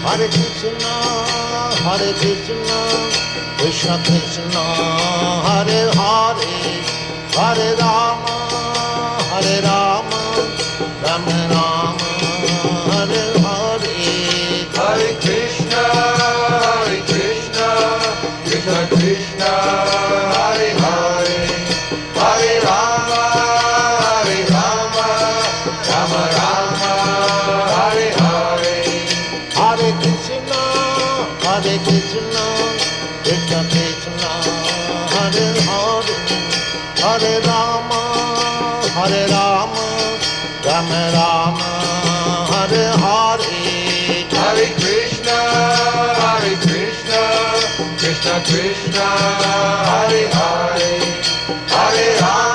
Hare Krishna, Krishna Krishna, Hare Hare, Hare Rama, Rama Rama, Hare Hare. Hare Krishna, Krishna Krishna, Hare Hare, Hare Rama, Rama Rama, Hare Hare. Hare Krishna, Krishna Krishna, Hare Hare, Hare Rama, Rama Rama, Hare Hare. Hare Krishna, Krishna Krishna, Hare Hare, Hare Rama.